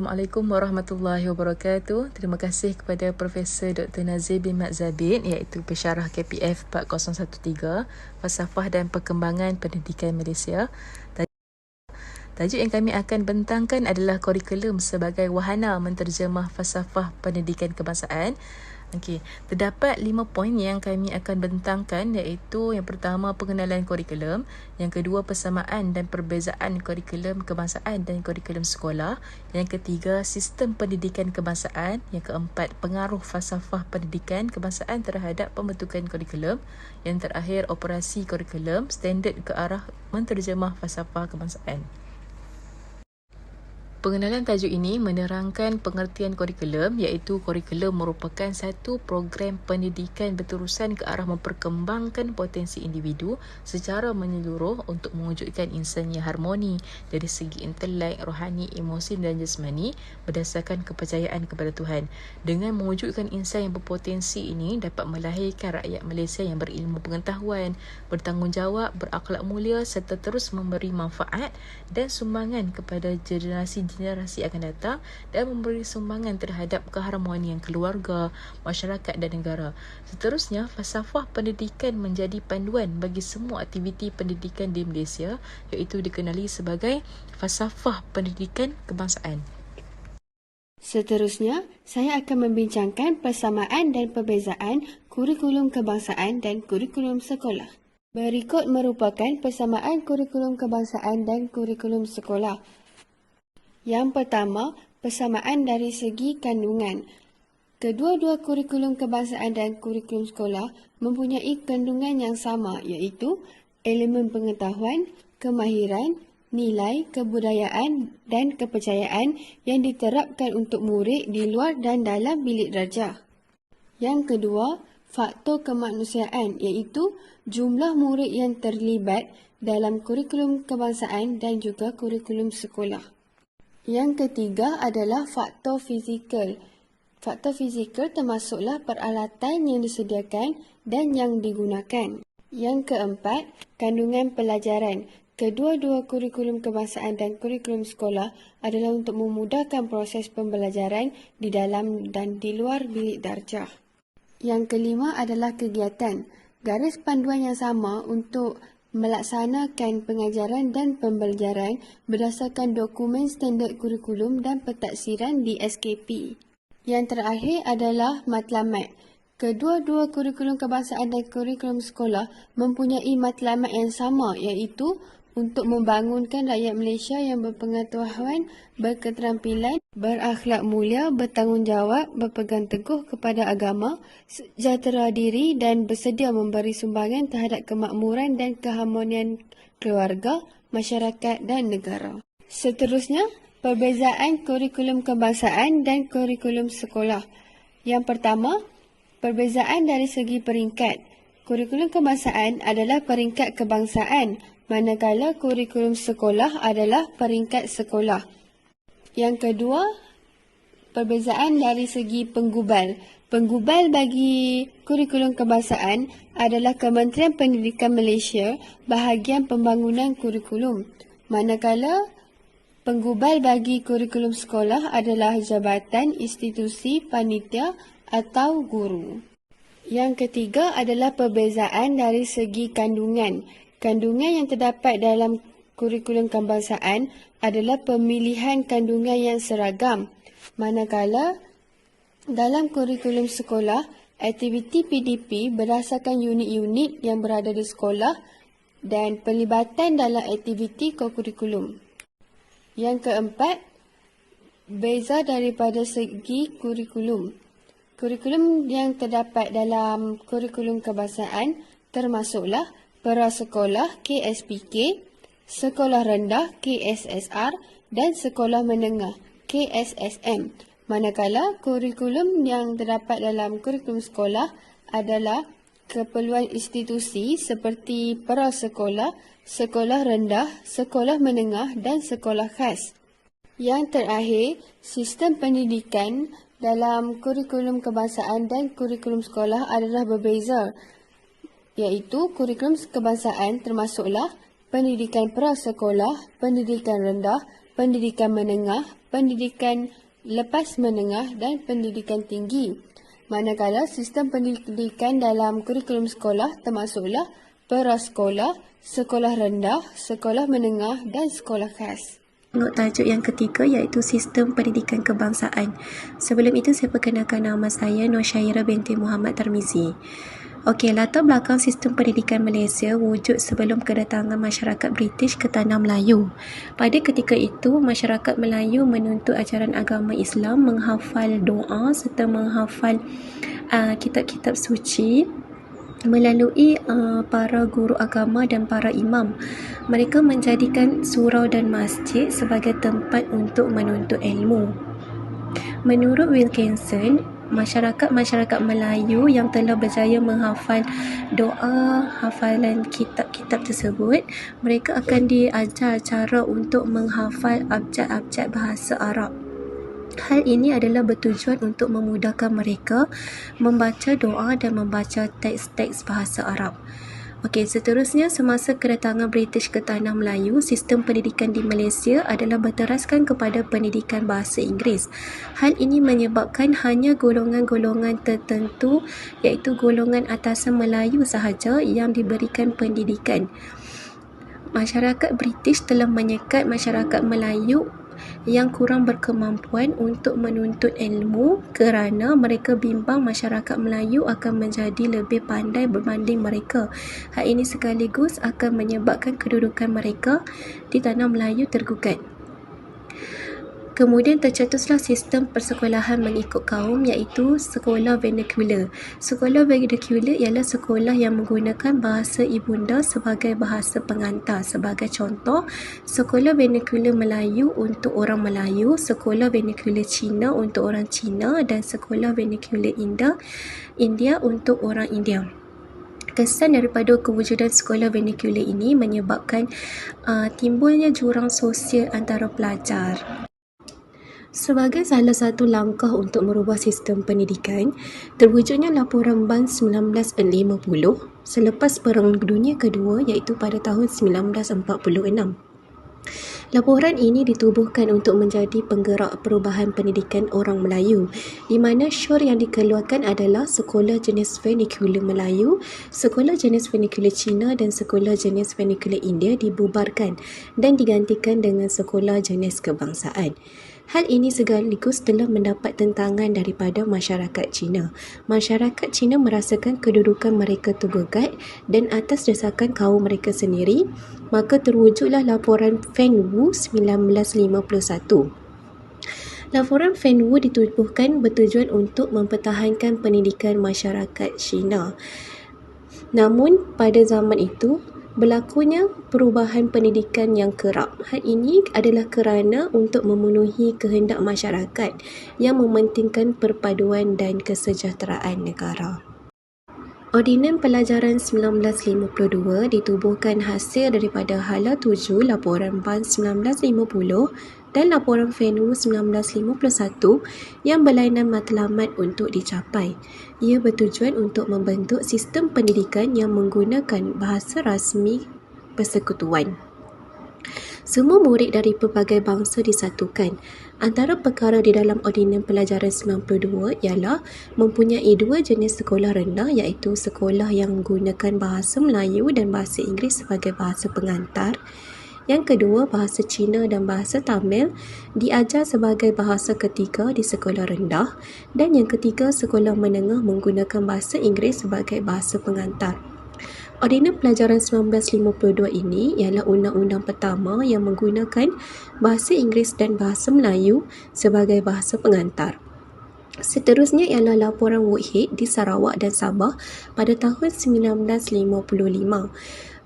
Assalamualaikum warahmatullahi wabarakatuh. Terima kasih kepada Profesor Dr. Nazir bin Mat Zabit, iaitu Pensyarah KPF 4013, Falsafah dan Perkembangan Pendidikan Malaysia. Tajuk yang kami akan bentangkan adalah kurikulum sebagai wahana menterjemah falsafah pendidikan kebangsaan. Okey, terdapat 5 poin yang kami akan bentangkan, iaitu yang pertama pengenalan kurikulum, yang kedua persamaan dan perbezaan kurikulum kebangsaan dan kurikulum sekolah, yang ketiga sistem pendidikan kebangsaan, yang keempat pengaruh falsafah pendidikan kebangsaan terhadap pembentukan kurikulum, yang terakhir operasi kurikulum standard ke arah menterjemah falsafah kebangsaan. Pengenalan tajuk ini menerangkan pengertian kurikulum, iaitu kurikulum merupakan satu program pendidikan berterusan ke arah memperkembangkan potensi individu secara menyeluruh untuk mewujudkan insan yang harmoni dari segi intelek, rohani, emosi dan jasmani berdasarkan kepercayaan kepada Tuhan. Dengan mewujudkan insan yang berpotensi ini dapat melahirkan rakyat Malaysia yang berilmu pengetahuan, bertanggungjawab, berakhlak mulia serta terus memberi manfaat dan sumbangan kepada generasi akan datang dan memberi sumbangan terhadap keharmonian keluarga, masyarakat dan negara. Seterusnya, falsafah pendidikan menjadi panduan bagi semua aktiviti pendidikan di Malaysia, iaitu dikenali sebagai falsafah pendidikan kebangsaan. Seterusnya, saya akan membincangkan persamaan dan perbezaan kurikulum kebangsaan dan kurikulum sekolah. Berikut merupakan persamaan kurikulum kebangsaan dan kurikulum sekolah. Yang pertama, persamaan dari segi kandungan. Kedua-dua kurikulum kebangsaan dan kurikulum sekolah mempunyai kandungan yang sama, iaitu elemen pengetahuan, kemahiran, nilai, kebudayaan dan kepercayaan yang diterapkan untuk murid di luar dan dalam bilik darjah. Yang kedua, faktor kemanusiaan, iaitu jumlah murid yang terlibat dalam kurikulum kebangsaan dan juga kurikulum sekolah. Yang ketiga adalah faktor fizikal. Faktor fizikal termasuklah peralatan yang disediakan dan yang digunakan. Yang keempat, kandungan pelajaran. Kedua-dua kurikulum kebangsaan dan kurikulum sekolah adalah untuk memudahkan proses pembelajaran di dalam dan di luar bilik darjah. Yang kelima adalah kegiatan. Garis panduan yang sama untuk melaksanakan pengajaran dan pembelajaran berdasarkan dokumen standard kurikulum dan pentaksiran di SKP. Yang terakhir adalah matlamat. Kedua-dua kurikulum kebangsaan dan kurikulum sekolah mempunyai matlamat yang sama, iaitu untuk membangunkan rakyat Malaysia yang berpengetahuan, berketerampilan, berakhlak mulia, bertanggungjawab, berpegang teguh kepada agama, sejahtera diri dan bersedia memberi sumbangan terhadap kemakmuran dan keharmonian keluarga, masyarakat dan negara. Seterusnya, perbezaan kurikulum kebangsaan dan kurikulum sekolah. Yang pertama, perbezaan dari segi peringkat. Kurikulum kebangsaan adalah peringkat kebangsaan, manakala kurikulum sekolah adalah peringkat sekolah. Yang kedua, perbezaan dari segi penggubal. Penggubal bagi kurikulum kebangsaan adalah Kementerian Pendidikan Malaysia bahagian pembangunan kurikulum, manakala penggubal bagi kurikulum sekolah adalah Jabatan Institusi Panitia atau Guru. Yang ketiga adalah perbezaan dari segi kandungan. Kandungan yang terdapat dalam kurikulum kebangsaan adalah pemilihan kandungan yang seragam, manakala dalam kurikulum sekolah, aktiviti PDP berdasarkan unit-unit yang berada di sekolah dan pelibatan dalam aktiviti kurikulum. Yang keempat, beza daripada segi kurikulum. Kurikulum yang terdapat dalam kurikulum kebangsaan termasuklah prasekolah KSPK, sekolah rendah KSSR dan sekolah menengah KSSM. Manakala kurikulum yang terdapat dalam kurikulum sekolah adalah keperluan institusi seperti prasekolah, sekolah rendah, sekolah menengah dan sekolah khas. Yang terakhir, sistem pendidikan dalam kurikulum kebangsaan dan kurikulum sekolah adalah berbeza, iaitu kurikulum kebangsaan termasuklah pendidikan prasekolah, pendidikan rendah, pendidikan menengah, pendidikan lepas menengah dan pendidikan tinggi. Manakala sistem pendidikan dalam kurikulum sekolah termasuklah prasekolah, sekolah rendah, sekolah menengah dan sekolah khas. Tengok tajuk yang ketiga iaitu Sistem Pendidikan Kebangsaan. Sebelum itu saya perkenalkan nama saya Nur Syairah binti Muhammad Tarmizi. Okey, latar belakang sistem pendidikan Malaysia wujud sebelum kedatangan masyarakat British ke Tanah Melayu. Pada ketika itu, masyarakat Melayu menuntut ajaran agama Islam, menghafal doa serta menghafal kitab-kitab suci melalui para guru agama dan para imam. Mereka menjadikan surau dan masjid sebagai tempat untuk menuntut ilmu. Menurut Wilkinson, masyarakat Melayu yang telah berjaya menghafal doa, hafalan kitab-kitab tersebut, mereka akan diajar cara untuk menghafal abjad-abjad bahasa Arab. Hal ini adalah bertujuan untuk memudahkan mereka membaca doa dan membaca teks-teks bahasa Arab. Okey, seterusnya semasa kedatangan British ke Tanah Melayu, sistem pendidikan di Malaysia adalah berteraskan kepada pendidikan bahasa Inggeris. Hal ini menyebabkan hanya golongan-golongan tertentu iaitu golongan atasan Melayu sahaja yang diberikan pendidikan. Masyarakat British telah menyekat masyarakat Melayu yang kurang berkemampuan untuk menuntut ilmu kerana mereka bimbang masyarakat Melayu akan menjadi lebih pandai berbanding mereka. Hal ini sekaligus akan menyebabkan kedudukan mereka di Tanah Melayu tergugat. Kemudian tercetuslah sistem persekolahan mengikut kaum iaitu sekolah vernacular. Sekolah vernacular ialah sekolah yang menggunakan bahasa ibunda sebagai bahasa pengantar. Sebagai contoh, sekolah vernacular Melayu untuk orang Melayu, sekolah vernacular Cina untuk orang Cina dan sekolah vernacular India untuk orang India. Kesan daripada kewujudan sekolah vernacular ini menyebabkan timbulnya jurang sosial antara pelajar. Sebagai salah satu langkah untuk merubah sistem pendidikan, terwujudnya laporan BAN 1950 selepas Perang Dunia Kedua iaitu pada tahun 1946. Laporan ini ditubuhkan untuk menjadi penggerak perubahan pendidikan orang Melayu, di mana syur yang dikeluarkan adalah sekolah jenis vernacular Melayu, sekolah jenis vernacular Cina dan sekolah jenis vernacular India dibubarkan dan digantikan dengan sekolah jenis kebangsaan. Hal ini sekaligus telah mendapat tentangan daripada masyarakat Cina. Masyarakat Cina merasakan kedudukan mereka tergugat dan atas desakan kaum mereka sendiri, maka terwujudlah laporan Fan Wu 1951. Laporan Fan Wu ditubuhkan bertujuan untuk mempertahankan pendidikan masyarakat Cina. Namun, pada zaman itu, berlakunya perubahan pendidikan yang kerap. Hal ini adalah kerana untuk memenuhi kehendak masyarakat yang mementingkan perpaduan dan kesejahteraan negara. Ordinan Pelajaran 1952 ditubuhkan hasil daripada Hala 7 Laporan BAN 1950 dan Laporan Fan Wu 1951 yang berlainan matlamat untuk dicapai. Ia bertujuan untuk membentuk sistem pendidikan yang menggunakan bahasa rasmi persekutuan. Semua murid dari pelbagai bangsa disatukan. Antara perkara di dalam Ordinan Pelajaran 92 ialah mempunyai dua jenis sekolah rendah iaitu sekolah yang menggunakan bahasa Melayu dan bahasa Inggeris sebagai bahasa pengantar. Yang kedua, bahasa Cina dan bahasa Tamil diajar sebagai bahasa ketiga di sekolah rendah. Dan yang ketiga, sekolah menengah menggunakan bahasa Inggeris sebagai bahasa pengantar. Ordinan Pelajaran 1952 ini ialah undang-undang pertama yang menggunakan bahasa Inggeris dan bahasa Melayu sebagai bahasa pengantar. Seterusnya ialah Laporan Woodhead di Sarawak dan Sabah pada tahun 1955.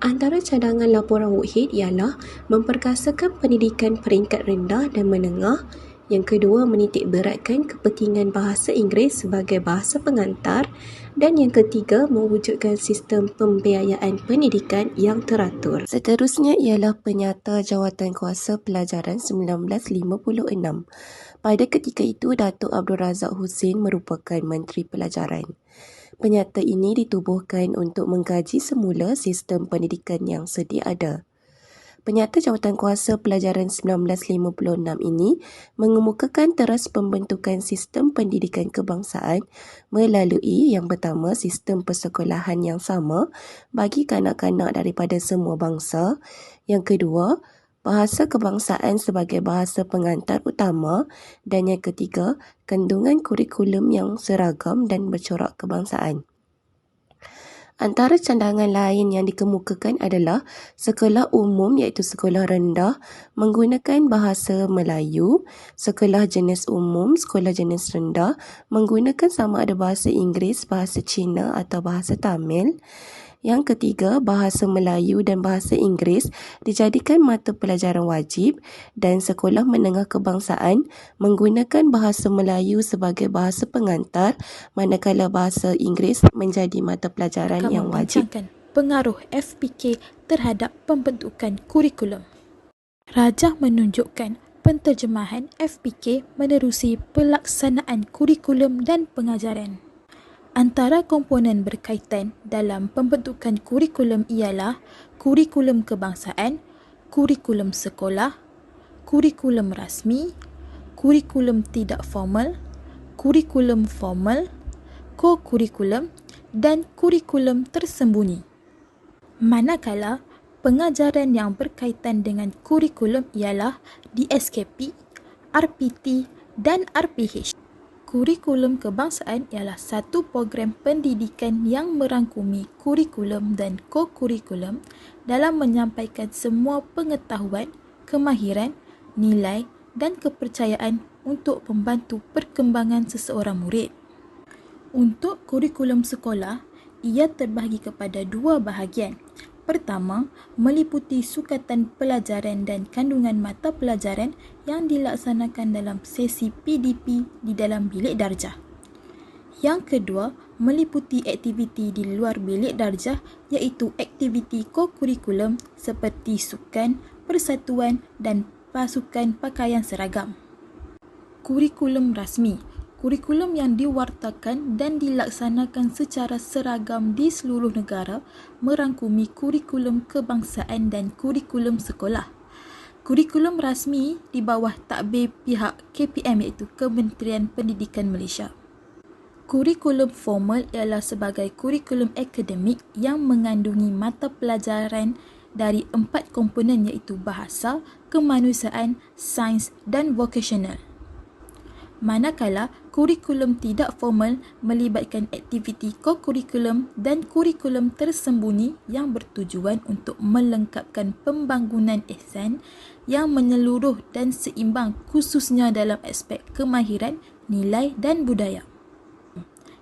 Antara cadangan Laporan Woodhead ialah memperkasakan pendidikan peringkat rendah dan menengah. Yang kedua, menitik beratkan kepentingan bahasa Inggeris sebagai bahasa pengantar. Dan yang ketiga, mewujudkan sistem pembiayaan pendidikan yang teratur. Seterusnya ialah Penyata Jawatan Kuasa Pelajaran 1956. Pada ketika itu, Datuk Abdul Razak Husin merupakan Menteri Pelajaran. Penyata ini ditubuhkan untuk mengkaji semula sistem pendidikan yang sedia ada. Penyata Jawatankuasa Pelajaran 1956 ini mengemukakan teras pembentukan sistem pendidikan kebangsaan melalui yang pertama, sistem persekolahan yang sama bagi kanak-kanak daripada semua bangsa. Yang kedua, bahasa kebangsaan sebagai bahasa pengantar utama. Dan yang ketiga, kandungan kurikulum yang seragam dan bercorak kebangsaan. Antara cadangan lain yang dikemukakan adalah sekolah umum iaitu sekolah rendah menggunakan bahasa Melayu, sekolah jenis umum, sekolah jenis rendah menggunakan sama ada bahasa Inggeris, bahasa Cina atau bahasa Tamil. Yang ketiga, bahasa Melayu dan bahasa Inggeris dijadikan mata pelajaran wajib dan sekolah menengah kebangsaan menggunakan bahasa Melayu sebagai bahasa pengantar manakala bahasa Inggeris menjadi mata pelajaran yang wajib. Pengaruh FPK terhadap pembentukan kurikulum. Rajah menunjukkan penterjemahan FPK menerusi pelaksanaan kurikulum dan pengajaran. Antara komponen berkaitan dalam pembentukan kurikulum ialah kurikulum kebangsaan, kurikulum sekolah, kurikulum rasmi, kurikulum tidak formal, kurikulum formal, ko-kurikulum dan kurikulum tersembunyi. Manakala pengajaran yang berkaitan dengan kurikulum ialah DSKP, RPT dan RPH. Kurikulum kebangsaan ialah satu program pendidikan yang merangkumi kurikulum dan ko-kurikulum dalam menyampaikan semua pengetahuan, kemahiran, nilai dan kepercayaan untuk membantu perkembangan seseorang murid. Untuk kurikulum sekolah, ia terbahagi kepada dua bahagian. Pertama, meliputi sukatan pelajaran dan kandungan mata pelajaran yang dilaksanakan dalam sesi PDP di dalam bilik darjah. Yang kedua, meliputi aktiviti di luar bilik darjah iaitu aktiviti ko-kurikulum seperti sukan, persatuan dan pasukan pakaian seragam. Kurikulum rasmi. Kurikulum yang diwartakan dan dilaksanakan secara seragam di seluruh negara merangkumi kurikulum kebangsaan dan kurikulum sekolah. Kurikulum rasmi di bawah takbir pihak KPM iaitu Kementerian Pendidikan Malaysia. Kurikulum formal ialah sebagai kurikulum akademik yang mengandungi mata pelajaran dari 4 komponen iaitu bahasa, kemanusiaan, sains dan vocational. Manakala kurikulum tidak formal melibatkan aktiviti ko-kurikulum dan kurikulum tersembunyi yang bertujuan untuk melengkapkan pembangunan ihsan yang menyeluruh dan seimbang khususnya dalam aspek kemahiran, nilai dan budaya.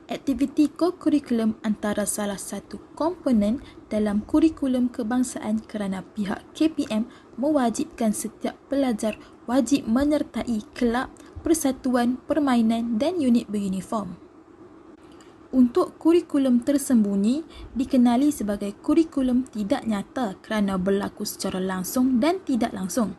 Aktiviti ko-kurikulum antara salah satu komponen dalam kurikulum kebangsaan kerana pihak KPM mewajibkan setiap pelajar wajib menyertai kelab, persatuan, permainan dan unit beruniform. Untuk kurikulum tersembunyi dikenali sebagai kurikulum tidak nyata kerana berlaku secara langsung dan tidak langsung.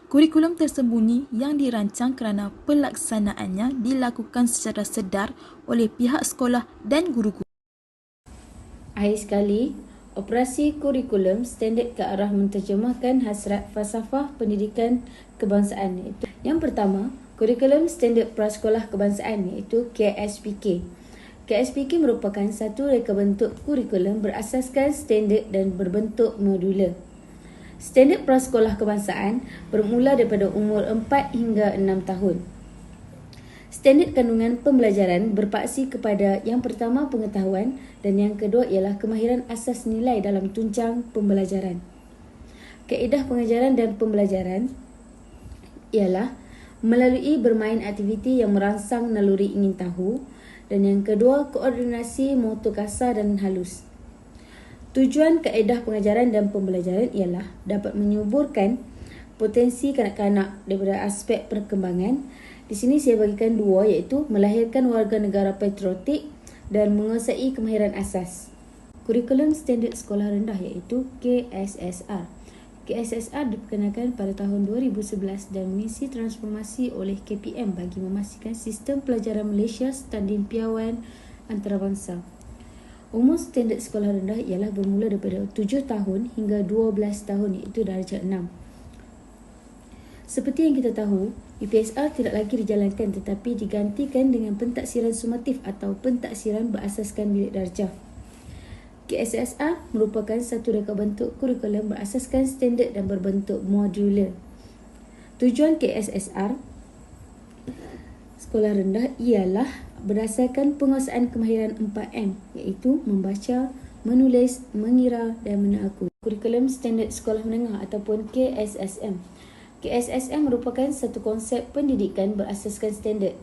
Kurikulum tersembunyi yang dirancang kerana pelaksanaannya dilakukan secara sedar oleh pihak sekolah dan guru-guru. Akhir sekali, operasi kurikulum standard ke arah menterjemahkan hasrat falsafah pendidikan kebangsaan iaitu yang pertama, kurikulum standard prasekolah kebangsaan iaitu KSPK. KSPK merupakan satu reka bentuk kurikulum berasaskan standard dan berbentuk modular. Standard prasekolah kebangsaan bermula daripada umur 4 hingga 6 tahun. Standard kandungan pembelajaran berpaksi kepada yang pertama pengetahuan dan yang kedua ialah kemahiran asas nilai dalam tunjang pembelajaran. Kaedah pengajaran dan pembelajaran ialah melalui bermain aktiviti yang merangsang naluri ingin tahu dan yang kedua koordinasi motor kasar dan halus. Tujuan kaedah pengajaran dan pembelajaran ialah dapat menyuburkan potensi kanak-kanak daripada aspek perkembangan. Di sini saya bagikan dua iaitu melahirkan warga negara patriotik dan menguasai kemahiran asas. Kurikulum standard sekolah rendah iaitu KSSR. KSSR diperkenalkan pada tahun 2011 dan mengisi transformasi oleh KPM bagi memastikan sistem pelajaran Malaysia standing piawaian antarabangsa. Umur standard sekolah rendah ialah bermula daripada 7 tahun hingga 12 tahun iaitu darjah 6. Seperti yang kita tahu, UPSR tidak lagi dijalankan tetapi digantikan dengan pentaksiran sumatif atau pentaksiran berasaskan bilik darjah. KSSR merupakan satu reka bentuk kurikulum berasaskan standard dan berbentuk modular. Tujuan KSSR sekolah rendah ialah berdasarkan penguasaan kemahiran 4M iaitu membaca, menulis, mengira dan menakut. Kurikulum Standard Sekolah Menengah ataupun KSSM. KSSM merupakan satu konsep pendidikan berasaskan standard.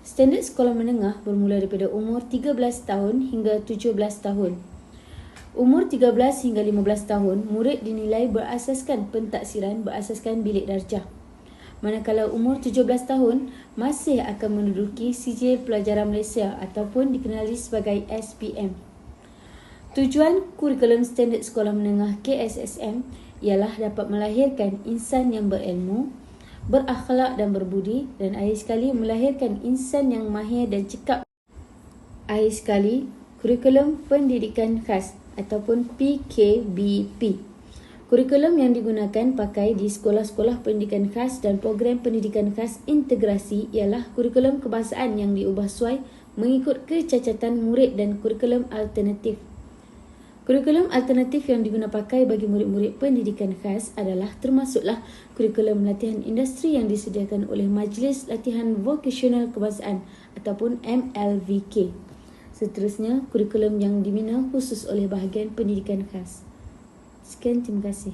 Standard sekolah menengah bermula daripada umur 13 tahun hingga 17 tahun. Umur 13 hingga 15 tahun, murid dinilai berasaskan pentaksiran berasaskan bilik darjah. Manakala umur 17 tahun, masih akan menduduki Sijil Pelajaran Malaysia ataupun dikenali sebagai SPM. Tujuan kurikulum standard sekolah menengah KSSM ialah dapat melahirkan insan yang berilmu, berakhlak dan berbudi dan akhir sekali melahirkan insan yang mahir dan cekap. Akhir sekali, kurikulum pendidikan khas ataupun PKBP. Kurikulum yang digunakan pakai di sekolah-sekolah pendidikan khas dan program pendidikan khas integrasi ialah kurikulum kebangsaan yang diubah suai mengikut kecacatan murid dan kurikulum alternatif. Kurikulum alternatif yang digunakan pakai bagi murid-murid pendidikan khas adalah termasuklah kurikulum latihan industri yang disediakan oleh Majlis Latihan Vokasional Kebangsaan ataupun MLVK. Seterusnya, kurikulum yang dibina khusus oleh bahagian pendidikan khas. Sekian, terima kasih.